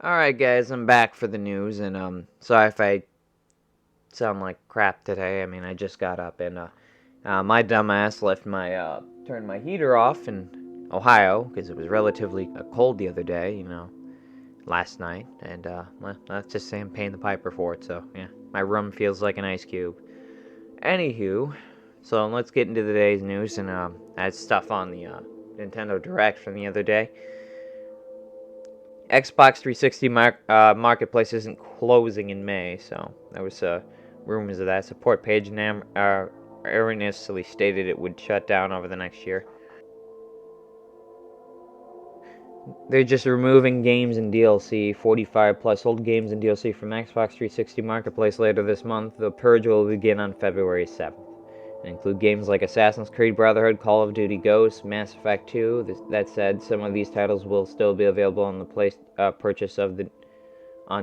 Alright guys, I'm back for the news, and sorry if I sound like crap today. I mean, I just got up, and my dumbass turned my heater off in Ohio, because it was relatively cold the other day, last night, and well, let's just say I'm paying the piper for it, so yeah, my room feels like an ice cube. Anywho, so let's get into today's news, and I had stuff on the Nintendo Direct from the other day. Xbox 360 marketplace isn't closing in May, so there was rumors of that. Support page erroneously stated it would shut down over the next year. They're just removing games and DLC, 45 plus old games and DLC from Xbox 360 marketplace later this month. The purge will begin on February 7th. And include games like Assassin's Creed Brotherhood, Call of Duty Ghosts, Mass Effect 2. That said, some of these titles will still be available on the purchase on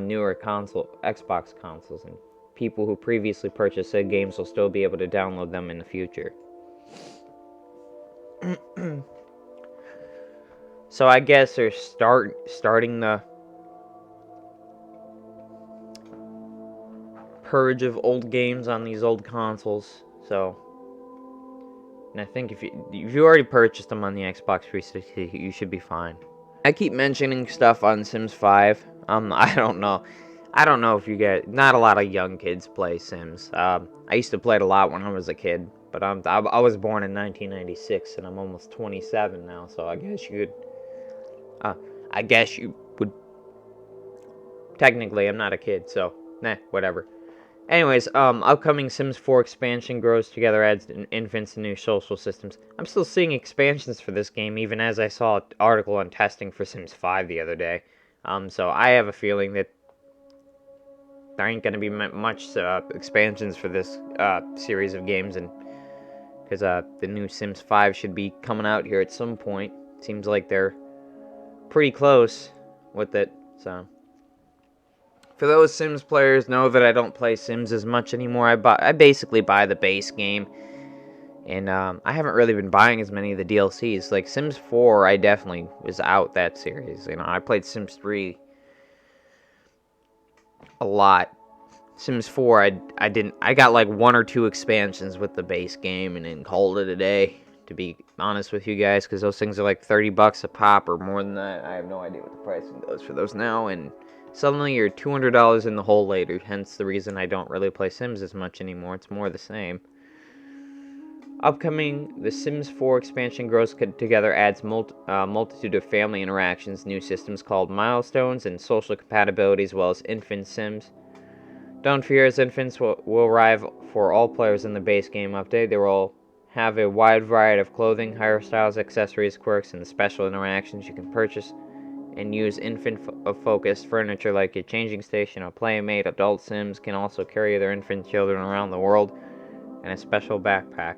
newer Xbox consoles, and people who previously purchased said games will still be able to download them in the future. So I guess they're starting the purge of old games on these old consoles. So, and I think if you already purchased them on the Xbox 360, you should be fine. I keep mentioning stuff on Sims 5. I don't know if you get. Not a lot of young kids play Sims. I used to play it a lot when I was a kid, but I was born in 1996, and I'm almost 27 now. So I guess you would. Technically, I'm not a kid, so whatever. Anyways, upcoming Sims 4 expansion grows together adds infants and new social systems. I'm still seeing expansions for this game, even as I saw an article on testing for Sims 5 the other day. So I have a feeling that there ain't going to be much expansions for this series of games, and because the new Sims 5 should be coming out here at some point. Seems like they're pretty close with it, so. For those Sims players, know that I don't play Sims as much anymore. I basically buy the base game, and I haven't really been buying as many of the DLCs. Like Sims 4, I definitely was out that series. I played Sims 3 a lot. Sims 4, I got like 1 or 2 expansions with the base game, and then called it a day. To be honest with you guys, because those things are like $30 a pop or more than that. I have no idea what the pricing goes for those now, and suddenly you're $200 in the hole later, hence the reason I don't really play Sims as much anymore. It's more the same. Upcoming, the Sims 4 expansion grows together adds multitude of family interactions, new systems called milestones, and social compatibility, as well as infant Sims. Don't fear, as infants will arrive for all players in the base game update. They will have a wide variety of clothing, hairstyles, accessories, quirks, and special interactions you can purchase and use infant-focused furniture like a changing station, a playmate. Adult Sims can also carry their infant children around the world in a special backpack.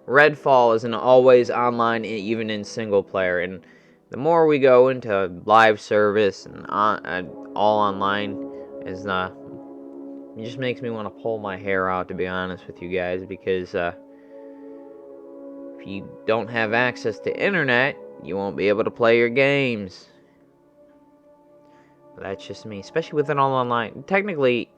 Redfall is an always online, even in single player, and the more we go into live service and all online, it just makes me want to pull my hair out, to be honest with you guys, because if you don't have access to internet, you won't be able to play your games. That's just me, especially with it all online. Technically,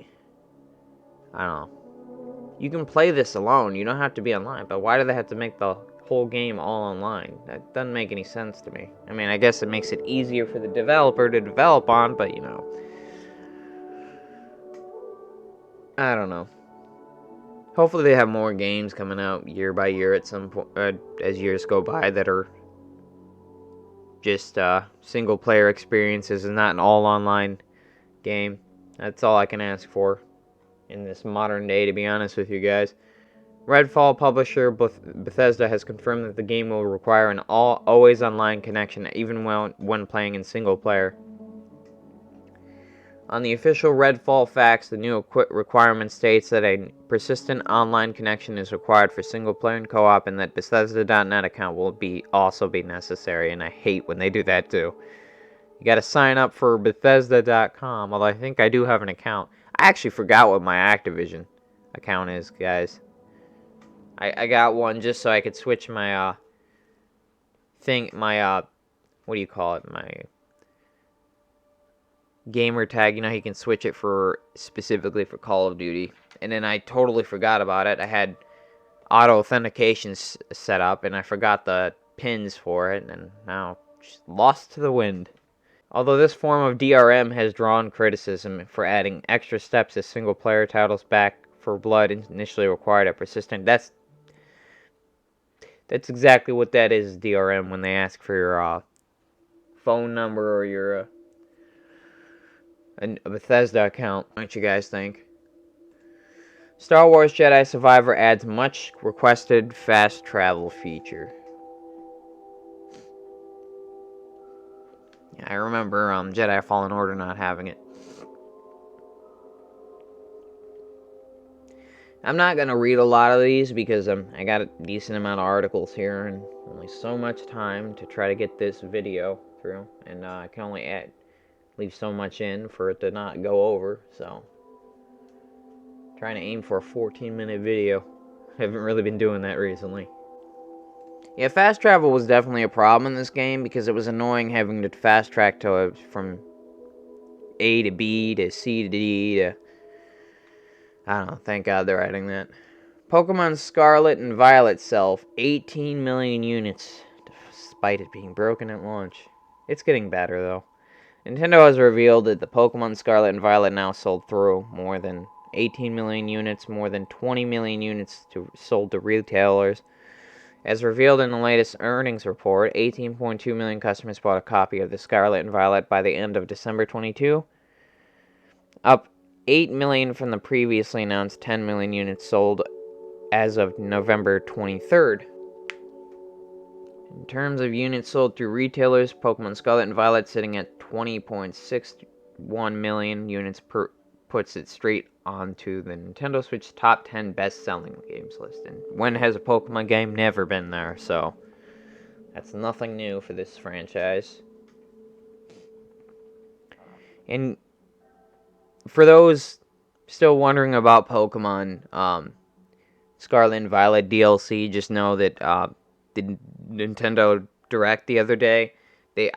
I don't know. You can play this alone. You don't have to be online. But why do they have to make the whole game all online? That doesn't make any sense to me. I mean, I guess it makes it easier for the developer to develop on, but I don't know. Hopefully they have more games coming out year by year at some point, as years go by, that are just single player experiences and not an all online game. That's all I can ask for in this modern day, to be honest with you guys. Redfall publisher Bethesda has confirmed that the game will require an always online connection, even when playing in single player. On the official Redfall facts, the new requirement states that a persistent online connection is required for single player and co-op, and that Bethesda.net account will also be necessary, and I hate when they do that too. You gotta sign up for Bethesda.com, although I think I do have an account. I actually forgot what my Activision account is, guys. I got one just so I could switch my, what do you call it, gamer tag. You know, you can switch it for specifically for Call of Duty. And then I totally forgot about it. I had auto authentication set up, and I forgot the pins for it, and now just lost to the wind. Although this form of DRM has drawn criticism for adding extra steps as single-player titles back for blood initially required a persistent. That's exactly what that is, DRM, when they ask for your phone number or your a Bethesda account. What you guys think? Star Wars Jedi Survivor adds much requested fast travel feature. Yeah, I remember Jedi Fallen Order not having it. I'm not going to read a lot of these because I got a decent amount of articles here and only so much time to try to get this video through. And I can only leave so much in for it to not go over. So, trying to aim for a 14-minute video. I haven't really been doing that recently. Yeah, fast travel was definitely a problem in this game because it was annoying having to fast track from A to B to C to D to... I don't know, thank God they're adding that. Pokemon Scarlet and Violet sell 18 million units, despite it being broken at launch. It's getting better, though. Nintendo has revealed that the Pokemon Scarlet and Violet now sold through more than 18 million units, more than 20 million units sold to retailers. As revealed in the latest earnings report, 18.2 million customers bought a copy of the Scarlet and Violet by the end of December 22, up 8 million from the previously announced 10 million units sold as of November 23rd. In terms of units sold through retailers, Pokemon Scarlet and Violet sitting at 20.61 million units puts it straight onto the Nintendo Switch top 10 best-selling games list. And when has a Pokemon game never been there? So that's nothing new for this franchise. And for those still wondering about Pokemon Scarlet and Violet DLC, just know that the Nintendo Direct the other day,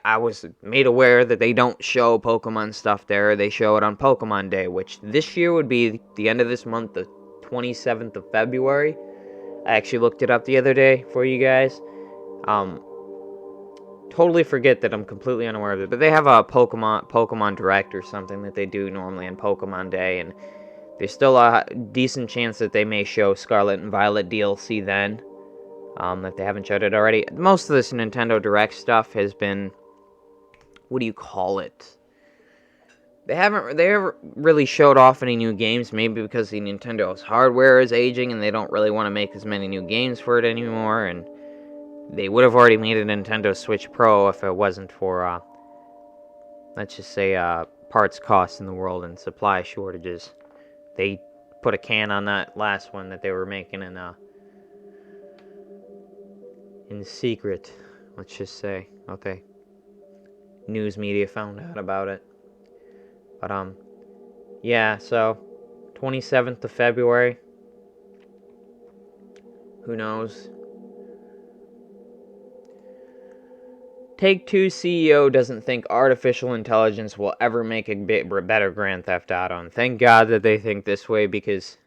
I was made aware that they don't show Pokemon stuff there. They show it on Pokemon Day, which this year would be the end of this month, the 27th of February. I actually looked it up the other day for you guys. Totally forget that I'm completely unaware of it, but they have a Pokemon Direct or something that they do normally on Pokemon Day, and there's still a decent chance that they may show Scarlet and Violet DLC then, if they haven't showed it already. Most of this Nintendo Direct stuff has been, what do you call it? They ever really showed off any new games, maybe because the Nintendo's hardware is aging and they don't really want to make as many new games for it anymore, and they would have already made a Nintendo Switch Pro if it wasn't for, let's just say, parts costs in the world and supply shortages. They put a can on that last one that they were making in secret, let's just say. Okay. News media found out about it. But, yeah, so, 27th of February. Who knows? Take-Two CEO doesn't think artificial intelligence will ever make a better Grand Theft Auto. And thank God that they think this way, because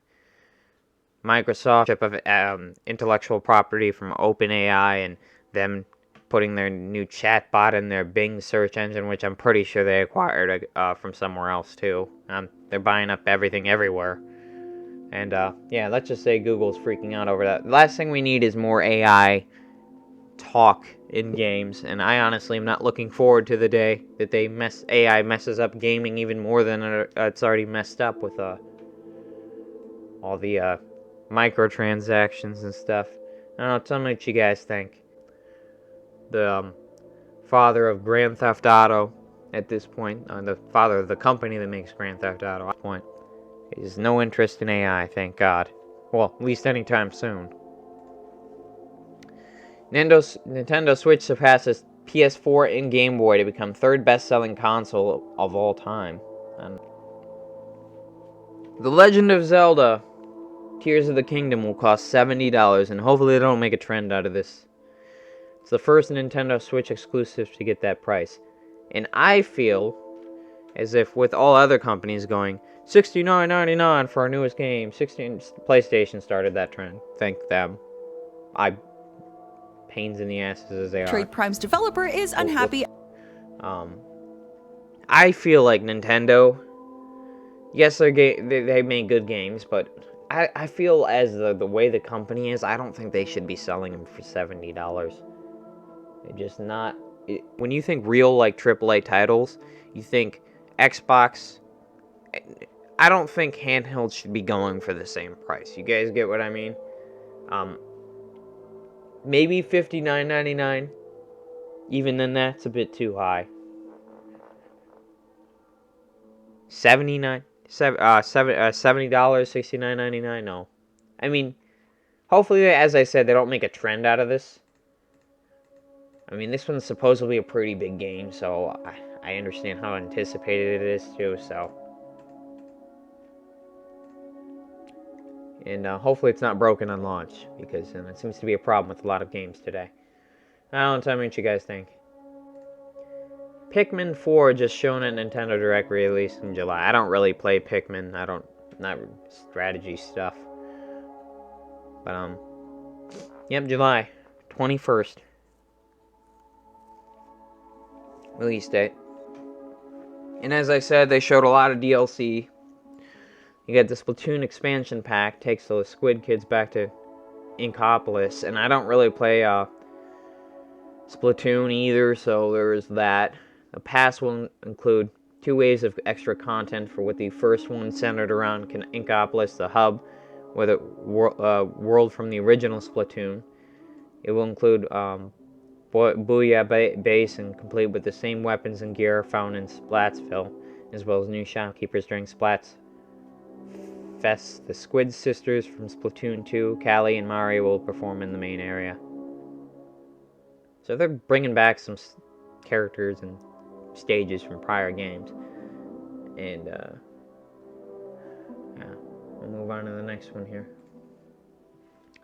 Microsoft of intellectual property from OpenAI and them putting their new chatbot in their Bing search engine, which I'm pretty sure they acquired from somewhere else too. They're buying up everything everywhere. And yeah, let's just say Google's freaking out over that. The last thing we need is more AI talk in games, and I honestly am not looking forward to the day that AI messes up gaming even more than it's already messed up with all the microtransactions and stuff. I don't know, tell me what you guys think. The father of Grand Theft Auto at this point, the father of the company that makes Grand Theft Auto at this point, is no interest in AI, thank God. Well, at least anytime soon. Nintendo Switch surpasses PS4 and Game Boy to become third best-selling console of all time. And The Legend of Zelda Tears of the Kingdom will cost $70, and hopefully they don't make a trend out of this. It's the first Nintendo Switch exclusive to get that price. And I feel As if with all other companies going $69.99 for our newest game. PlayStation started that trend. Thank them. Pains in the asses as they are. Metroid Prime's developer is unhappy. I feel like Nintendo. Yes, they make good games, but I feel as the way the company is, I don't think they should be selling them for $70. They're just not. When you think real like AAA titles, you think Xbox. I don't think handhelds should be going for the same price. You guys get what I mean? Maybe $59.99. Even then, that's a bit too high. $70, $69.99. No, I mean, hopefully, as I said, they don't make a trend out of this. I mean, this one's supposedly a pretty big game, so I understand how anticipated it is too. So, and hopefully, it's not broken on launch because it seems to be a problem with a lot of games today. I don't know. Tell me what you guys think. Pikman 4 just shown at Nintendo Direct released in July. I don't really play Pikmin. Not strategy stuff. But, yep, July 21st. Release date. And as I said, they showed a lot of DLC. You get the Splatoon expansion pack, takes the Squid Kids back to Inkopolis. And I don't really play, Splatoon either, so there's that. The pass will include 2 waves of extra content for what the first one centered around Inkopolis, the hub, where the world from the original Splatoon. It will include Booyah Base and complete with the same weapons and gear found in Splatsville, as well as new shopkeepers during Splats Fest. The Squid Sisters from Splatoon 2, Callie and Mari will perform in the main area. So they're bringing back some characters and stages from prior games. And, yeah. We'll move on to the next one here.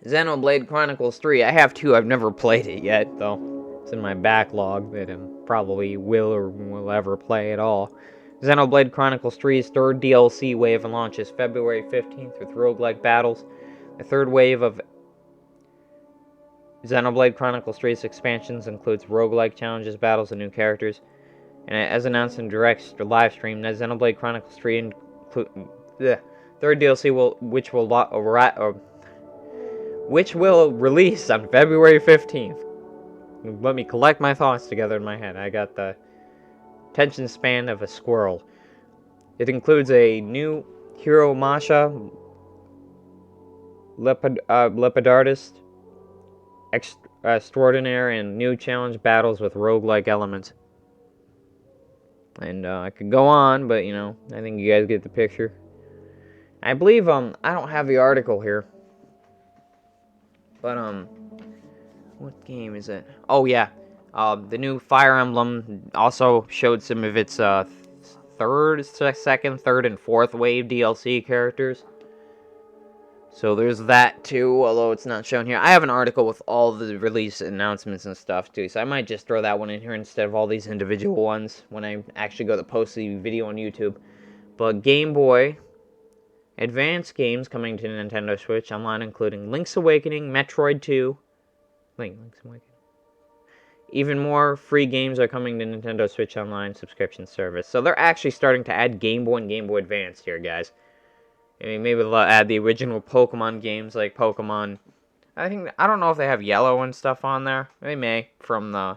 Xenoblade Chronicles 3. I have 2. I've never played it yet, though. It's in my backlog that I probably will ever play at all. Xenoblade Chronicles 3's third DLC wave launches February 15th with roguelike battles. The third wave of Xenoblade Chronicles 3's expansions includes roguelike challenges, battles, and new characters. And as announced in Direct's live stream, Xenoblade Chronicles 3 include the third DLC which will release on February 15th. Let me collect my thoughts together in my head. I got the attention span of a squirrel. It includes a new hero, Masha, Leopardist, extraordinaire, and new challenge battles with roguelike elements. And I could go on, but I think you guys get the picture. I believe I don't have the article here, but what game is it? Oh yeah, the new Fire Emblem also showed some of its second, third, and fourth wave DLC characters. So there's that too, although it's not shown here. I have an article with all the release announcements and stuff too, so I might just throw that one in here instead of all these individual ones when I actually go to post the video on YouTube. But Game Boy Advance games coming to Nintendo Switch Online, including Link's Awakening, Metroid 2, Link's Awakening. Even more free games are coming to Nintendo Switch Online subscription service. So they're actually starting to add Game Boy and Game Boy Advance here, guys. I mean, maybe they'll add the original Pokemon games like Pokemon. I don't know if they have Yellow and stuff on there. They may from the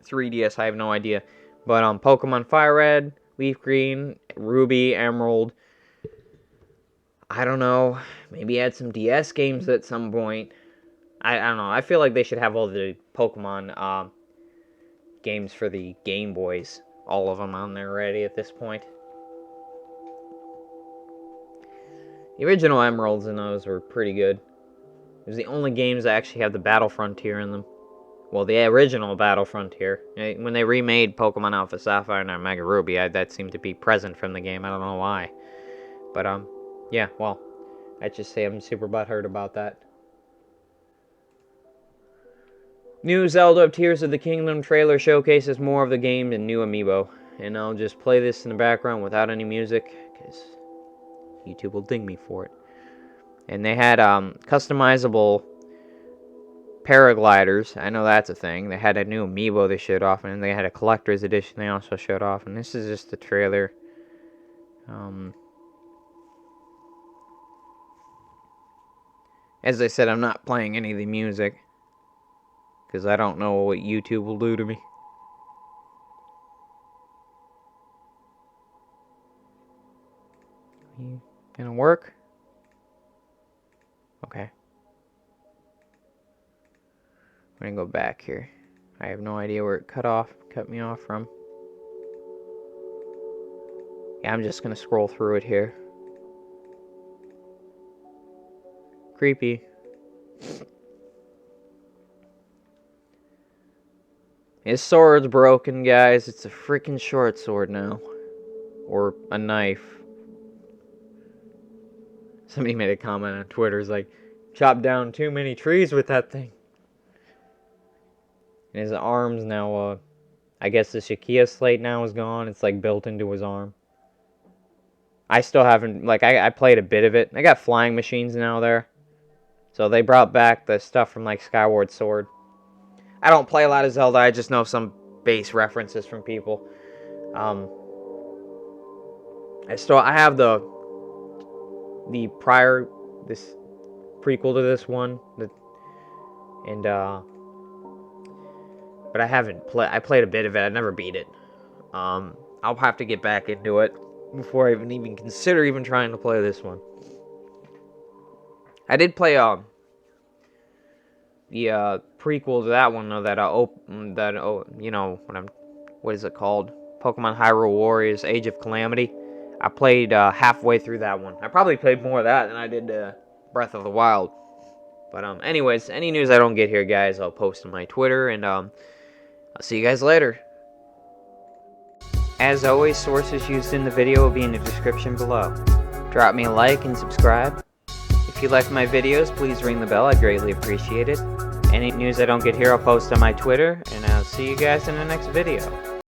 3DS. I have no idea. But Pokemon Fire Red, Leaf Green, Ruby, Emerald. I don't know. Maybe add some DS games at some point. I don't know. I feel like they should have all the Pokemon games for the Game Boys. All of them on there already at this point. The original Emeralds and those were pretty good. It was the only games that actually have the Battle Frontier in them. Well, the original Battle Frontier. When they remade Pokemon Alpha Sapphire and Omega Ruby, that seemed to be present from the game. I don't know why. But, yeah, well, I just say I'm super butthurt about that. New Zelda Tears of the Kingdom trailer showcases more of the game and new amiibo. and I'll just play this in the background without any music, because YouTube will ding me for it. And they had customizable paragliders. I know that's a thing. They had a new amiibo they showed off, and they had a collector's edition they also showed off. And this is just the trailer. As I said, I'm not playing any of the music, because I don't know what YouTube will do to me. Gonna work? Okay. I'm gonna go back here. I have no idea where it cut me off from. Yeah, I'm just gonna scroll through it here. Creepy. His sword's broken, guys. It's a freaking short sword now. Or a knife. Somebody made a comment on Twitter. It's like, chop down too many trees with that thing. And his arm's now, I guess the Shakia slate now is gone. It's like built into his arm. I still haven't, like, I played a bit of it. I got flying machines now there. So they brought back the stuff from, like, Skyward Sword. I don't play a lot of Zelda. I just know some base references from people. I have this prequel to this one, but I haven't I played a bit of it. I never beat it. I'll have to get back into it before I even consider trying to play this one. I did play the prequel to that one, though. What is it called? Pokemon Hyrule Warriors: Age of Calamity. I played halfway through that one. I probably played more of that than I did Breath of the Wild. But anyways, any news I don't get here, guys, I'll post on my Twitter, and I'll see you guys later. As always, sources used in the video will be in the description below. Drop me a like and subscribe. If you like my videos, please ring the bell. I'd greatly appreciate it. Any news I don't get here, I'll post on my Twitter, and I'll see you guys in the next video.